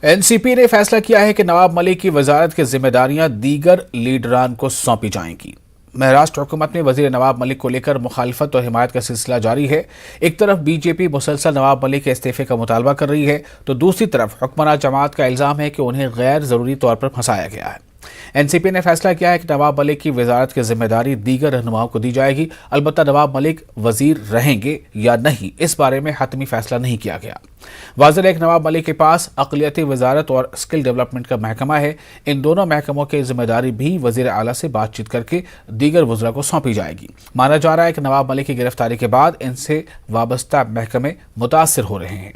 NCP ने फैसला किया है कि नवाब मलिक की वजारत की जिम्मेदारियां दीगर लीडरान को सौंपी जाएंगी। महाराष्ट्र हुकूमत में वजीर नवाब मलिक को लेकर मुखालफत और हिमायत का सिलसिला जारी है। एक तरफ बीजेपी मुसलसल नवाब मलिक के इस्तीफे का मुतालबा कर रही है, तो दूसरी तरफ हुक्मरान जमात का इल्जाम है कि उन्हें गैर जरूरी तौर पर फंसाया गया है। एनसीपी ने फैसला किया है कि नवाब मलिक की वजारत की जिम्मेदारी दीगर रहनुमाओं को दी जाएगी। अलबत्ता नवाब मलिक वजीर रहेंगे या नहीं, इस बारे में हतमी फैसला नहीं किया गया। वाज़ेह है कि नवाब मलिक के पास अक़लियती वजारत और स्किल डेवलपमेंट का महकमा है। इन दोनों महकमों की जिम्मेदारी भी वजीर आला से बातचीत करके दीगर वज़रा को सौंपी जाएगी। माना जा रहा है कि नवाब मलिक की गिरफ्तारी के बाद इनसे वाबस्ता महकमे मुतासिर हो रहे हैं।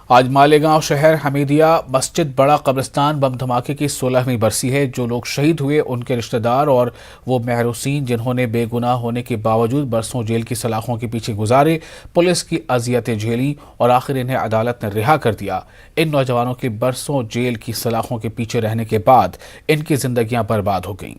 आज मालेगांव शहर हमीदिया मस्जिद बड़ा कब्रिस्तान बम धमाके की 16वीं बरसी है। जो लोग शहीद हुए उनके रिश्तेदार और वो महरूसीन जिन्होंने बेगुनाह होने के बावजूद बरसों जेल की सलाखों के पीछे गुजारे, पुलिस की अजियतें झेली और आखिर इन्हें अदालत ने रिहा कर दिया। इन नौजवानों के बरसों जेल की सलाखों के पीछे रहने के बाद इनकी जिंदगियां बर्बाद हो गईं।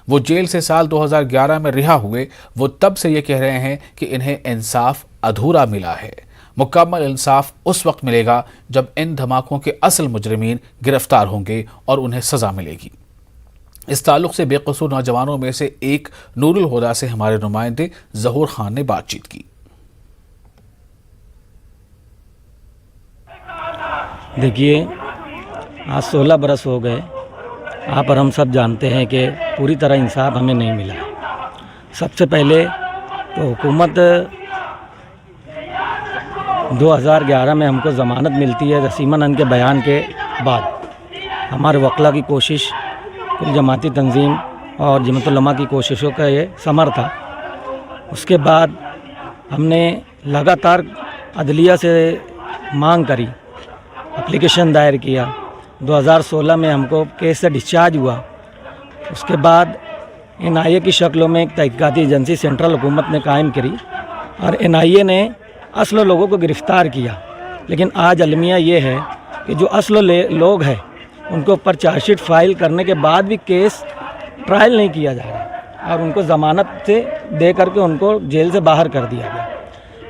वो जेल से साल 2011 में रिहा हुए। वो तब से ये कह रहे हैं कि इन्हें इंसाफ अधूरा मिला है। मुकम्मल इंसाफ उस वक्त मिलेगा जब इन धमाकों के असल मुजरिमीन गिरफ्तार होंगे और उन्हें सजा मिलेगी। इस ताल्लुक से बेकसूर नौजवानों में से एक नूरुल हुदा से हमारे नुमाइंदे ज़हूर खान ने बातचीत की। देखिए, आज 16 बरस हो गए। आप और हम सब जानते हैं कि पूरी तरह इंसाफ हमें नहीं मिला। सबसे पहले तो हुकूमत 2011 में हमको ज़मानत मिलती है रसीमन के बयान के बाद। हमारे वकला की कोशिश, कुल जमाती तंजीम और जमात उलमा की कोशिशों का ये समर था। उसके बाद हमने लगातार अदलिया से मांग करी, एप्लीकेशन दायर किया। 2016 में हमको केस से डिस्चार्ज हुआ। उसके बाद NIA की शक्लों में एक तहकीकाती एजेंसी सेंट्रल हुकूमत ने कायम करी और NIA ने असल लोगों को गिरफ़्तार किया। लेकिन आज अलमिया ये है कि जो असल लोग हैं उनको ऊपर चार्जशीट फाइल करने के बाद भी केस ट्रायल नहीं किया जा रहा और उनको ज़मानत से दे करके उनको जेल से बाहर कर दिया गया।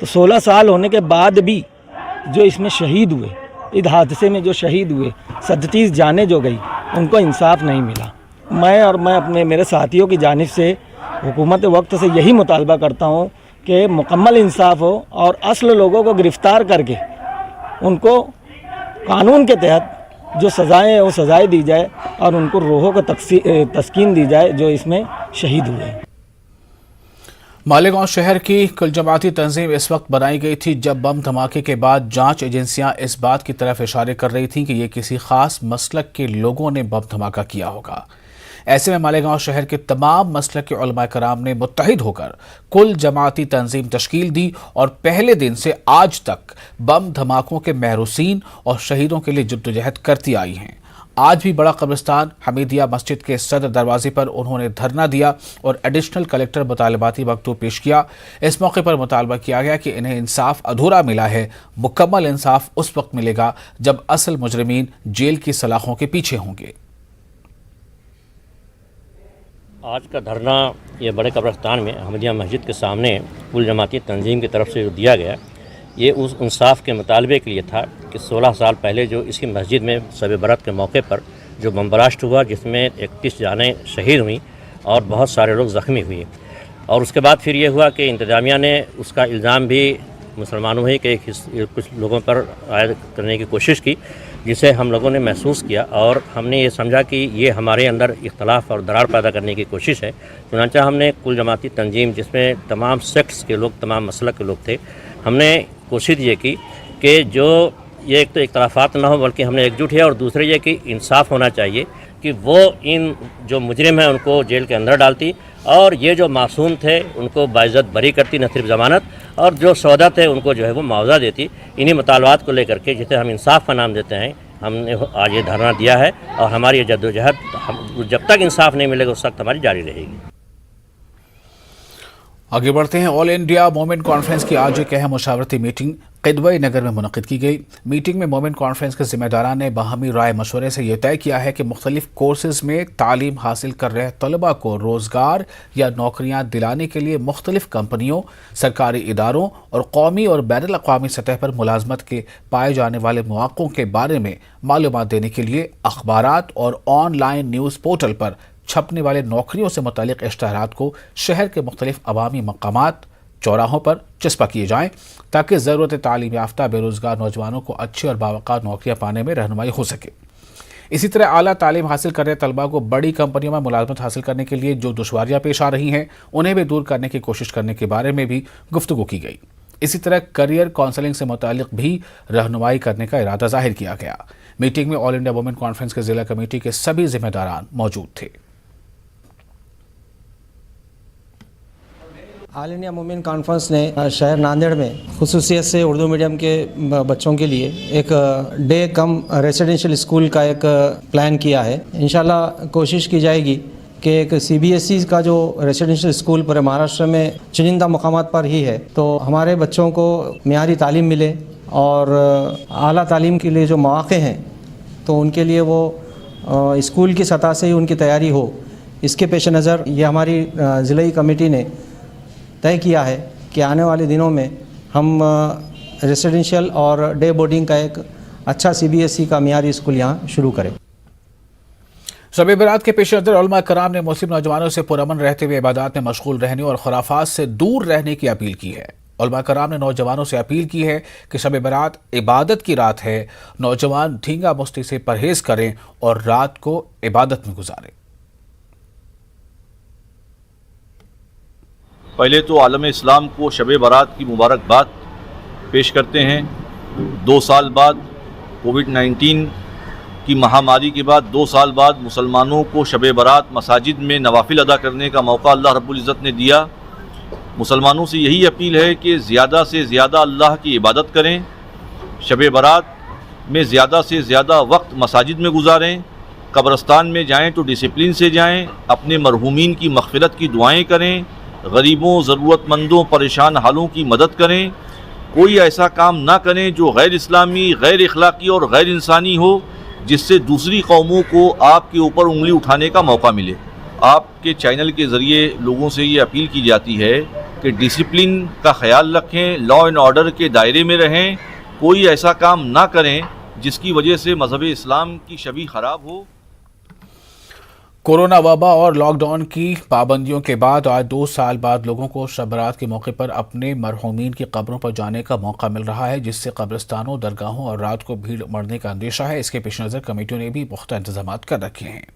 तो 16 साल होने के बाद भी जो इसमें शहीद हुए, इस हादसे में जो शहीद हुए, 37 जानें जो गई, उनको इंसाफ नहीं मिला। मैं मेरे साथियों की जानिब से हुकूमत वक्त से यही मुतालबा करता हूँ कि मुकम्मल इंसाफ हो और असल लोगों को गिरफ़्तार करके उनको कानून के तहत जो सज़ाएँ हैं वो सज़ाएँ दी जाए और उनको रूहों को तस्कीन दी जाए जो इसमें शहीद हुए। मालेगांव शहर की कुल जमाती तंजीम इस वक्त बनाई गई थी जब बम धमाके के बाद जांच एजेंसियां इस बात की तरफ इशारे कर रही थीं कि ये किसी खास मसलक के लोगों ने बम धमाका किया होगा। ऐसे में मालेगांव शहर के तमाम मसलक के उलमा कराम ने मुत्तहिद होकर कुल जमाती तंजीम तश्कील दी और पहले दिन से आज तक बम धमाकों के महरूसीन और शहीदों के लिए जद्दोजहद करती आई हैं। आज भी बड़ा कब्रिस्तान हमीदिया मस्जिद के सदर दरवाजे पर उन्होंने धरना दिया और एडिशनल कलेक्टर मुतालबाती मकतूब पेश किया। इस मौके पर मुतालबा किया गया कि इन्हें इंसाफ अधूरा मिला है। मुकम्मल इंसाफ उस वक्त मिलेगा जब असल मुजरिमीन जेल की सलाखों के पीछे होंगे। आज का धरना ये बड़े कब्रिस्तान में हमीदिया मस्जिद के सामने कुल जमाती तंजीम की तरफ से जो दिया गया, ये उस इंसाफ के मुतालबे के लिए था कि 16 साल पहले जो इसी मस्जिद में शब बरत के मौके पर जो बम ब्लास्ट हुआ, जिसमें 31 जानें शहीद हुई और बहुत सारे लोग ज़ख्मी हुए। और उसके बाद फिर ये हुआ कि इंतज़ामिया ने उसका इल्ज़ाम भी मुसलमानों ही के कुछ लोगों पर आयद करने की कोशिश की, जिसे हम लोगों ने महसूस किया और हमने ये समझा कि ये हमारे अंदर इख्तलाफ और दरार पैदा करने की कोशिश है। चुनांचे हमने कुल जमाती तंजीम, जिसमें तमाम सेक्ट्स के लोग, तमाम मसलक के लोग थे, हमने कोशिश ये की कि जो ये एक तो इख्तलाफात ना हो बल्कि हमने एकजुट है और दूसरे ये कि इंसाफ होना चाहिए कि वो इन जो मुजरिम हैं उनको जेल के अंदर डालती और ये जो मासूम थे उनको बाइज़्ज़त बरी करती, न सिर्फ ज़मानत, और जो सौदा थे उनको जो है वो मुआवजा देती। इन्हीं मुतालबात को लेकर के, जिसे हम इंसाफ का नाम देते हैं, हमने आज ये धरना दिया है और हमारी ये जद्दोजहद जब तक इंसाफ नहीं मिलेगा उस वक्त हमारी जारी रहेगी। आगे बढ़ते हैं। ऑल इंडिया मोमेंट कॉन्फ्रेंस की आज एक अहम मुशावरती मीटिंग किदवई नगर में मुनक़िद की गई। मीटिंग में मोमेंट कॉन्फ्रेंस के ज़िम्मेदारान ने बाहमी राय मशवरे से यह तय किया है कि मुख्तलिफ कोर्सेज में तालीम हासिल कर रहे तलबा को रोज़गार या नौकरियां दिलाने के लिए मुख्तलिफ कंपनियों, सरकारी इदारों और कौमी और बैनुल अक़वामी सतह पर मुलाजमत के पाए जाने वाले मौक़ों के बारे में मालूमात देने के लिए अखबारात और ऑनलाइन न्यूज़ पोर्टल पर छपने वाले नौकरियों से मुतालिक इश्तहारात को शहर के मुख्तलिफ अवामी मकामात, चौराहों पर चस्पा किए जाएं ताकि ज़रूरत तालीम याफ्ता बेरोज़गार नौजवानों को अच्छी और बावकार नौकरियां पाने में रहनुमाई हो सके। इसी तरह आला तालीम हासिल कर रहे तलबा को बड़ी कंपनियों में मुलाजमत हासिल करने के लिए जो दुश्वारियां पेश आ रही हैं उन्हें भी दूर करने की कोशिश करने के बारे में भी गुफ्तगू की गई। इसी तरह करियर काउंसलिंग से मुतालिक भी रहनुमाई करने का इरादा जाहिर किया गया। मीटिंग में ऑल इंडिया वुमेन कॉन्फ्रेंस के ज़िला कमेटी के सभी जिम्मेदारान मौजूद थे। ऑल इंडिया वुमेन कॉन्फ्रेंस ने शहर नांदेड़ में खुसूसियत से उर्दू मीडियम के बच्चों के लिए एक डे कम रेसिडेंशियल स्कूल का एक प्लान किया है। इंशाल्लाह कोशिश की जाएगी कि एक CBSE का जो रेसिडेंशियल स्कूल पूरे महाराष्ट्र में चुनिंदा मकामात पर ही है, तो हमारे बच्चों को मियारी तालीम मिले और आला तालीम के लिए जो मौक़े हैं तो उनके लिए वो स्कूल की सतह से ही उनकी तैयारी हो। इसके पेश नज़र ये हमारी ज़िले कमेटी ने तय किया है कि आने वाले दिनों में हम रेसिडेंशियल और डे बोर्डिंग का एक अच्छा CBSE का मियारी स्कूल यहाँ शुरू करें। शब बरात के पेश नज़र उलमा कराम ने मुस्लिम नौजवानों से पुरअमन रहते हुए इबादत में मशगूल रहने और खुराफात से दूर रहने की अपील की है। उलमा कराम ने नौजवानों से अपील की है कि शब बरात इबादत की रात है, नौजवान धींगा मुस्ती से परहेज करें और रात को इबादत में गुजारें। पहले तो आलम इस्लाम को शब बारात की मुबारकबाद पेश करते हैं। 2 साल बाद कोविड-19 की महामारी के बाद 2 साल बाद मुसलमानों को शब बारात मसाजिद में नवाफिल अदा करने का मौका अल्लाह रब्बुल इज़्ज़त ने दिया। मुसलमानों से यही अपील है कि ज़्यादा से ज़्यादा अल्लाह की इबादत करें, शब बारात में ज़्यादा से ज़्यादा वक्त मसाजिद में गुजारें, कब्रस्तान में जाएँ तो डिसिप्लिन से जाएँ, अपने मरहूमीन की मग़फ़िरत की दुआएँ करें, गरीबों, ज़रूरतमंदों, परेशान हालों की मदद करें। कोई ऐसा काम ना करें जो गैर इस्लामी, गैर इखलाकी और गैर इंसानी हो, जिससे दूसरी कौमों को आपके ऊपर उंगली उठाने का मौका मिले। आपके चैनल के ज़रिए लोगों से ये अपील की जाती है कि डिसिप्लिन का ख्याल रखें, लॉ एंड ऑर्डर के दायरे में रहें, कोई ऐसा काम ना करें जिसकी वजह से मज़हब इस्लाम की छवि ख़राब हो। कोरोना वबा और लॉकडाउन की पाबंदियों के बाद आज 2 साल बाद लोगों को शब बारात के मौके पर अपने मरहूमीन की कब्रों पर जाने का मौका मिल रहा है, जिससे कब्रिस्तानों, दरगाहों और रात को भीड़ बढ़ने का अंदेशा है। इसके पेश नज़र कमेटियों ने भी पुख्ता इंतजाम कर रखे हैं।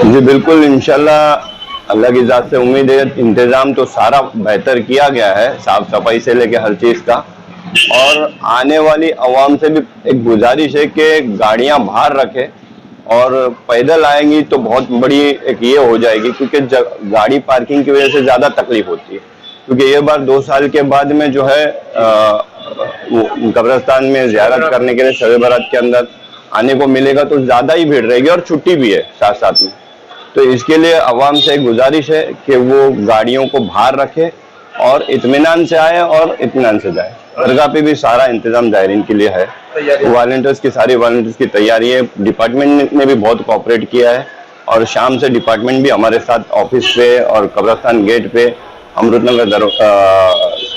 जी बिल्कुल, इंशाल्लाह अल्लाह की ज़ात से उम्मीद है। इंतज़ाम तो सारा बेहतर किया गया है, साफ़ सफाई से लेकर हर चीज़ का। और आने वाली आवाम से भी एक गुजारिश है कि गाड़ियां बाहर रखें और पैदल आएंगी तो बहुत बड़ी एक ये हो जाएगी, क्योंकि गाड़ी पार्किंग की वजह से ज़्यादा तकलीफ होती है। क्योंकि ये बार 2 साल के बाद में जो है कब्रिस्तान में ज़ियारत करने के लिए शब बारात के अंदर आने को मिलेगा तो ज़्यादा ही भीड़ रहेगी और छुट्टी भी है साथ साथ में। तो इसके लिए आवाम से एक गुजारिश है कि वो गाड़ियों को बाहर रखें और इत्मीनान से आए और इत्मीनान से जाए। दरगाह पे भी सारा इंतजाम जायरीन के लिए है। वॉलंटियर्स की सारी वॉलंटियर्स की तैयारी है। डिपार्टमेंट ने भी बहुत कोऑपरेट किया है और शाम से डिपार्टमेंट भी हमारे साथ ऑफिस पे और कब्रिस्तान गेट पे अमृतनगर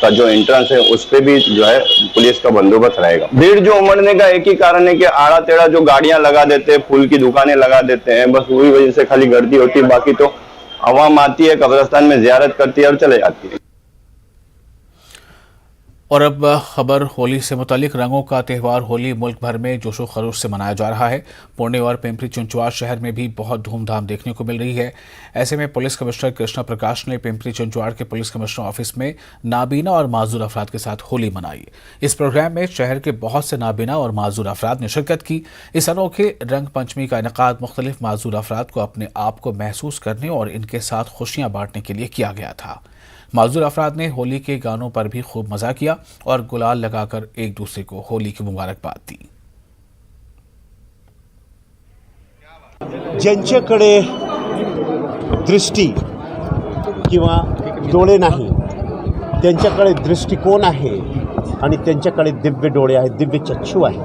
का जो एंट्रेंस है उस पे भी जो है पुलिस का बंदोबस्त रहेगा। भीड़ जो उमड़ने का एक ही कारण है कि आड़ा टेढ़ा जो गाड़ियां लगा देते हैं, फूल की दुकानें लगा देते हैं, बस वही वजह से खाली गर्दी होती है। बाकी तो आवाम आती है, कब्रिस्तान में जियारत करती है और चले जाती है। और अब खबर होली से मुतालिक। रंगों का त्यौहार होली मुल्क भर में जोशो खरोश से मनाया जा रहा है। पुणे और पिंपरी चिंचवाड़ शहर में भी बहुत धूमधाम देखने को मिल रही है। ऐसे में पुलिस कमिश्नर कृष्णा प्रकाश ने पिंपरी चिंचवाड़ के पुलिस कमिश्नर ऑफिस में नाबीना और माजूर अफराद के साथ होली मनाई। इस प्रोग्राम में शहर के बहुत से नाबीना और माजूर अफराद ने शिरकत की। इस अनोखे रंग पंचमी का इनेकाद मुख्तलिफ माजूर अफराद को अपने आप को महसूस करने और इनके साथ खुशियाँ बांटने के लिए किया गया था। माजूर अफराद ने होली के गानों पर भी खूब मजा किया और गुलाल लगाकर एक दूसरे को होली की मुबारकबाद दी। ज्यांच्याकडे दृष्टी किंवा डोळे नाही, त्यांच्याकडे दृष्टिकोन आहे आणि त्यांच्याकडे दिव्य डोळे आहेत, दिव्य चक्षु आहे,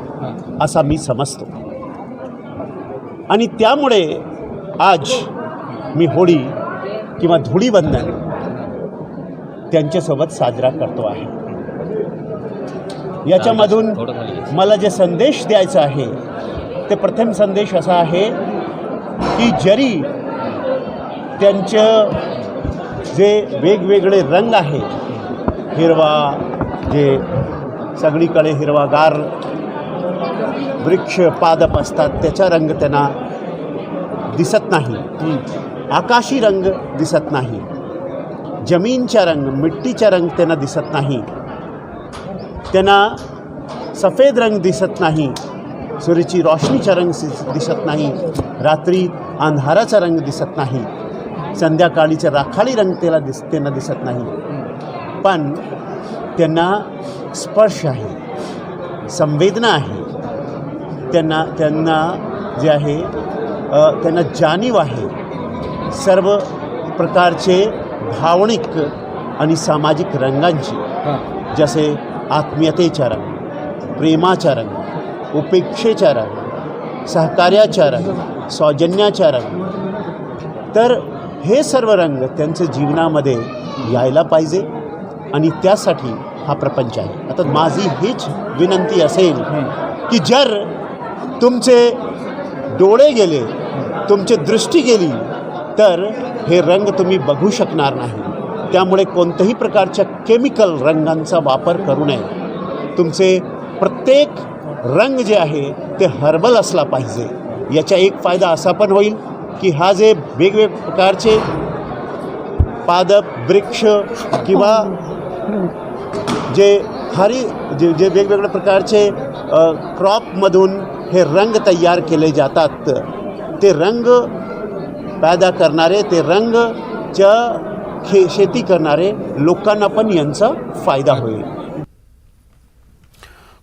असा मी समजतो. आणि त्यामुळे आज मी होळी किंवा धुळीवंदन त्यांच्यासोबत साजरा करतो आहे. याच्यामधून मला जे संदेश द्यायचा आहे ते प्रथम संदेश असा आहे की जरी त्यांचं जे वेगवेगळे रंग आहे, हिरवा, जे सगळीकडे हिरवागार वृक्ष पादप असतात त्याचा रंग त्यांना दिसत नाही, आकाशी रंग दिसत नाही, जमीनचा रंग, मिट्टीचा रंग त्यांना दिसत नाही, त्यांना सफेद रंग दिसत नाही, सूर्याची रोशनीचा रंग दिसत नाही, रात्री अंधाराचा रंग दिसत नाही, संध्याकाळीचा राखाडी रंग त्यांना दिसत नाही. पण त्यांना स्पर्श आहे, संवेदना आहे, त्यांना जे आहे त्यांना जाणीव आहे सर्व प्रकारचे भावनिक आणि सामाजिक रंगांची, जसे आत्मीयतेचा रंग, प्रेमाचा रंग, उपेक्षेचा रंग, सहकार्याचा रंग, सौजन्याचा रंग. तर हे सर्व रंग त्यांच्या जीवनामध्ये यायला पाहिजे आणि त्यासाठी हा प्रपंच आहे. आता माझी हीच विनंती असेल की जर तुमचे डोळे गेले, तुमची दृष्टी गेली, तर हे रंग तुम्ही बघू शकणार नाही. त्यामुळे कोणत्याही प्रकारच्या केमिकल रंगांचा वापर करू नये. तुमचे प्रत्येक रंग जे आहे ते हर्बल असला पाहिजे. याचा एक फायदा असा पण होईल की हा जे वेगवेगळ्या प्रकारचे पादप, वृक्ष किंवा जे जे वेगवेगळ्या प्रकारचे क्रॉपमधून हे रंग तयार केले जातात, ते रंग पैदा करणारे, ते रंगच्या शेती करणारे लोकांना पण यांचा फायदा होईल.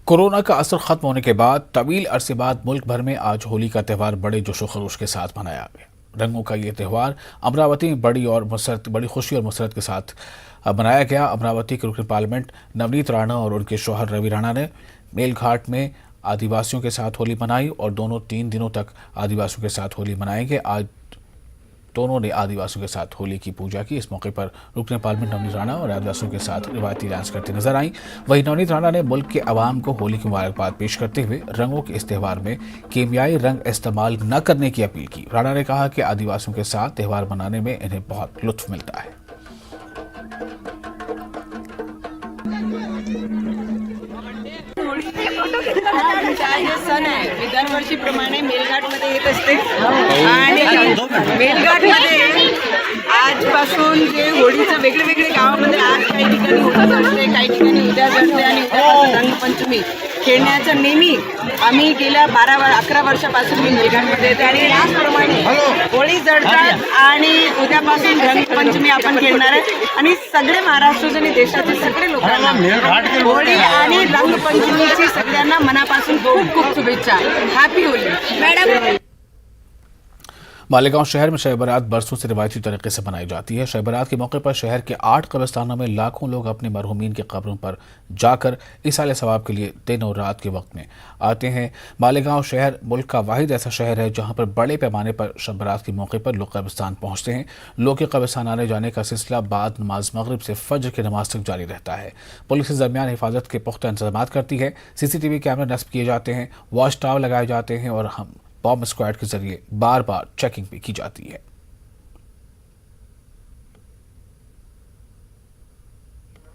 कोरोना का असर खत्म होने के बाद तवील अरसे बाद मुल्क भर में आज होली का त्यौहार बड़े जोशो खरोश के साथ मनाया गया. रंगों का ये त्यौहार अमरावती में बड़ी खुशी और मसरत के साथ मनाया गया. अमरावती के रुकन पार्लियामेंट नवनीत राणा और उनके शौहर रवि राणा ने मेलघाट में आदिवासियों के साथ होली मनाई और दोनों 3 दिनों तक आदिवासियों के साथ होली मनाएंगे. आज दोनों ने आदिवासियों के साथ होली की पूजा की. इस मौके पर रुकन पार्लियामेंट नवनीत राणा और आदिवासियों के साथ रिवायती डांस करते नजर आई. वहीं नवनीत राणा ने मुल्क के अवाम को होली की मुबारकबाद पेश करते हुए रंगों के इस त्यौहार में कीमियाई रंग इस्तेमाल न करने की अपील की. राणा ने कहा कि आदिवासियों के साथ त्यौहार मनाने में इन्हें बहुत लुत्फ मिलता है. हे सण आहे मी दरवर्षीप्रमाणे मेलघाटमध्ये येत असते आणि मेलघाटमध्ये आजपासून जे होळीचं वेगळे गावामध्ये आज काही ठिकाणी होळी जळते, काही ठिकाणी उद्या जळते आणि उद्यापासून रंगपंचमी खेळण्याचं नेहमी आम्ही गेल्या 11 वर्षापासून मी मेलघाटमध्ये येते आणि याचप्रमाणे होळी जळतात आणि उद्यापासून रंगपंचमी आपण खेळणार आहे आणि सगळे महाराष्ट्राचे आणि देशाचे सगळे लोकांना होळी आणि रंगपंचमीची सगळ्यांना मनापासून खूप खूप शुभेच्छा. Happy Holi madam. मालेगांव शहर में शब बारात बरसों से रिवायती तरीके से मनाई जाती है. शब बारात के मौके पर शहर के 8 कब्रिस्तानों में लाखों लोग अपने मरहूमीन के कब्रों पर जाकर इसाले सवाब के लिए दिन और रात के वक्त में आते हैं. मालेगांव शहर मुल्क का वाहिद ऐसा शहर है जहां पर बड़े पैमाने पर शब बारात के मौके पर लोग कब्रिस्तान पहुंचते हैं. लोग के कब्रिस्तान आने जाने का सिलसिला बाद नमाज मगरिब से फजर की नमाज तक जारी रहता है. पुलिस इस दरमियान हिफाजत के पुख्ता इंतजाम करती है. CCTV कैमरे नस्ब किए जाते हैं, वॉच टावर लगाए जाते हैं और बॉम्ब स्क्वाड के जरिए बार बार चेकिंग भी की जाती है.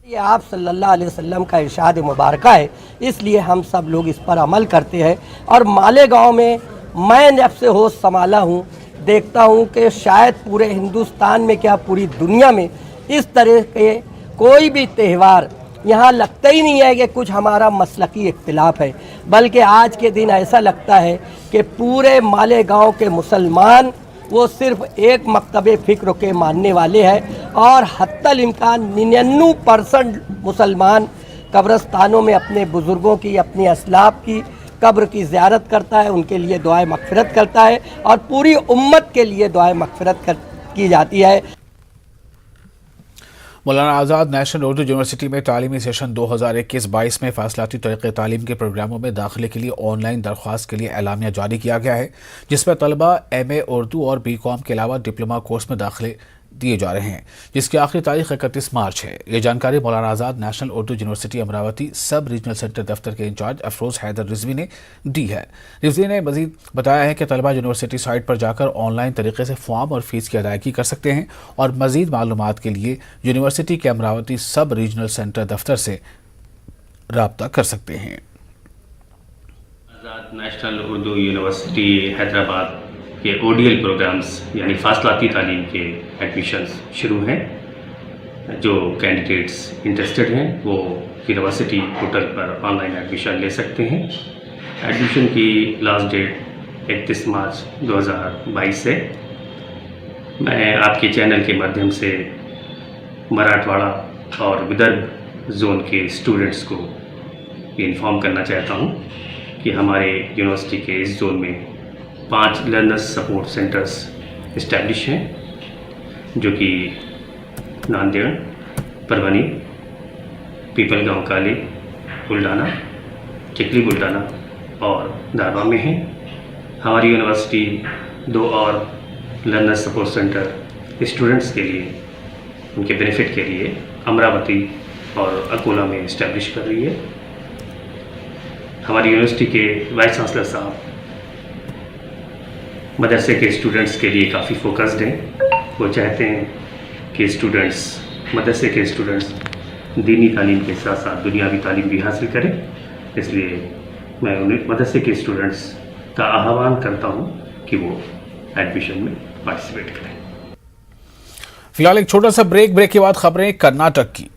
ये आप सल्लल्लाहु अलैहि वसल्लम का इरशाद मुबारक है, इसलिए हम सब लोग इस पर अमल करते हैं. और मालेगांव में मैं जब से होश संभाला हूँ देखता हूँ कि शायद पूरे हिंदुस्तान में क्या पूरी दुनिया में इस तरह के कोई भी त्यौहार यहाँ लगता ही नहीं है कि कुछ हमारा मसलकी इख्तिलाफ है, बल्कि आज के दिन ऐसा लगता है कि पूरे मालेगांव के मुसलमान वो सिर्फ एक मकतब फ़िक्र के मानने वाले हैं और हत्तल इम्कान 99% मुसलमान कब्रस्तानों में अपने बुज़ुर्गों की, अपने असलाफ की कब्र की ज़ियारत करता है, उनके लिए दुआए मग़फ़िरत करता है और पूरी उम्मत के लिए दुआए मग़फ़िरत की जाती है। मौलाना आज़ाद नेशनल उर्दू यूनिवर्सिटी में तालीमी सेशन 2021-22 में फासलाती तरीक़े तालीम के प्रोग्रामों में दाखिले के लिए ऑनलाइन दरख्वास्त के लिए एलामिया जारी किया गया है, जिसमें तलबा MA उर्दू और BCom के अलावा डिप्लोमा कोर्स में दाखिले दिए जा रहे हैं, जिसकी आखिरी तारीख 31 मार्च है। ये जानकारी मौलाना आज़ाद नेशनल उर्दू यूनिवर्सिटी अमरावती सब रीजनल सेंटर दफ्तर के इंचार्ज अफरोज़ हैदर रिजवी ने दी है। रिजवी ने मजीद बताया है कि तलबा यूनिवर्सिटी साइट पर जाकर ऑनलाइन तरीके से फॉर्म और फीस की अदायगी कर सकते हैं और मजीद मालूमात के लिए यूनिवर्सिटी के अमरावती सब रीजनल सेंटर दफ्तर से रब्ता कर सकते हैं। आज़ाद नेशनल उर्दू यूनिवर्सिटी हैदराबाद के ODL प्रोग्राम्स यानी फासलाती तालीम के एडमिशन्स शुरू हैं। जो कैंडिडेट्स इंटरेस्टेड हैं वो यूनिवर्सिटी पोर्टल पर ऑनलाइन एडमिशन ले सकते हैं। एडमिशन की लास्ट डेट 31 मार्च 2022 है। मैं आपके चैनल के माध्यम से मराठवाड़ा और विदर्भ जोन के स्टूडेंट्स को इन्फॉर्म करना चाहता हूँ कि हमारे यूनिवर्सिटी के इस जोन में 5 लर्नर्स सपोर्ट सेंटर्स इस्टेब्लिश हैं, जो कि नांदेड़, परभनी, पीपलगांव काली, बुल्डाना, चिखली बुल्डाना और दारवा में हैं। हमारी यूनिवर्सिटी 2 और लर्नर सपोर्ट सेंटर स्टूडेंट्स के लिए, उनके बेनिफिट के लिए अमरावती और अकोला में इस्टेब्लिश कर रही है। हमारी यूनिवर्सिटी के वाइस चांसलर साहब मदरसे के स्टूडेंट्स के लिए काफ़ी फोकस्ड हैं। वो चाहते हैं कि मदरसे के स्टूडेंट्स दीनी तालीम के साथ साथ दुनियावी तालीम भी हासिल करें। इसलिए मैं उन्हें मदरसे के स्टूडेंट्स का आह्वान करता हूं कि वो एडमिशन में पार्टिसिपेट करें। फिलहाल एक छोटा सा ब्रेक के बाद खबरें कर्नाटक की।